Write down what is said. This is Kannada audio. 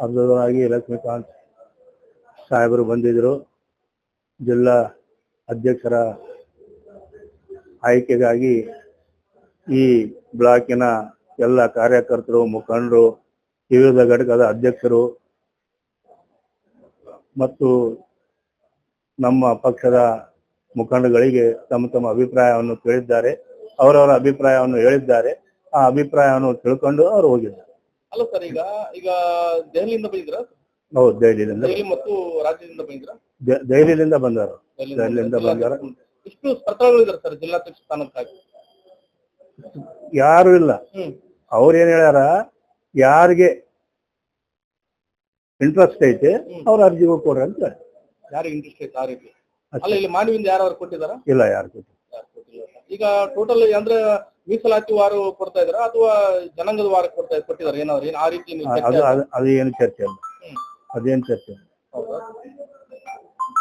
ಅಬ್ಸರ್ವರ್ ಆಗಿ ಲಕ್ಷ್ಮೀಕಾಂತ್ ಸಾಹೇಬರು ಬಂದಿದ್ರು. ಜಿಲ್ಲಾ ಅಧ್ಯಕ್ಷರ ಆಯ್ಕೆಗಾಗಿ ಈ ಬ್ಲಾಕಿನ ಎಲ್ಲ ಕಾರ್ಯಕರ್ತರು, ಮುಖಂಡರು, ವಿವಿಧ ಘಟಕದ ಅಧ್ಯಕ್ಷರು ಮತ್ತು ನಮ್ಮ ಪಕ್ಷದ ಮುಖಂಡಗಳಿಗೆ ತಮ್ಮ ತಮ್ಮ ಅಭಿಪ್ರಾಯವನ್ನು ಕೇಳಿದ್ದಾರೆ. ಅವರವರ ಅಭಿಪ್ರಾಯವನ್ನು ಹೇಳಿದ್ದಾರೆ. ಆ ಅಭಿಪ್ರಾಯವನ್ನು ತಿಳ್ಕೊಂಡು ಅವರು ಹೋಗಿದ್ದಾರೆ. ಅಲ್ಲ ಸರ್, ಈಗ ದೆಹಲಿಯಿಂದ ಬಂದಿದ್ರ? ಹೌದು, ದೆಹಲಿಯಿಂದ ಮತ್ತು ರಾಜ್ಯದಿಂದ ಬಂದಿದ್ರ? ದೆಹಲಿಯಿಂದ ಬಂದರು. ದೆಹಲಿಯಿಂದ ಬಂದಾರ. ಎಷ್ಟು ಸ್ಪರ್ಧಾಗಳಿದ್ದಾರೆ ಸರ್ ಜಿಲ್ಲಾಧ್ಯಕ್ಷ ಸ್ಥಾನಕ್ಕಾಗಿ? ಯಾರು ಇಲ್ಲ. ಅವ್ರೇನ್ ಹೇಳ್ಯಾರ, ಯಾರಿಗೆ ಇಂಟ್ರೆಸ್ಟ್ ಐತೆ ಅವ್ರ ಅರ್ಜಿ ಕೊಡ್ರಿ ಅಂತ ಹೇಳಿ. ಯಾರಿಗೆ ಇಂಟ್ರೆಸ್ಟ್ ಐತೆ ಆ ರೀತಿ? ಅಲ್ಲ, ಇಲ್ಲಿ ಮಾನವಿಯಿಂದ ಯಾರು ಕೊಟ್ಟಿದಾರ? ಇಲ್ಲ, ಯಾರು ಕೊಟ್ಟಿಲ್ಲ. ಈಗ ಟೋಟಲ್ ಅಂದ್ರೆ ಮೀಸಲಾತಿ ವಾರ ಕೊಡ್ತಾ ಇದಾರ ಅಥವಾ ಜನಾಂಗದ ವಾರ ಕೊಟ್ಟಿದಾರ? ಏನಾದ್ರು ಆ ರೀತಿ ಅದು ಏನು ಚರ್ಚೆ ಇಲ್ಲ. ಅದೇನು ಚರ್ಚೆ ಇಲ್ಲ.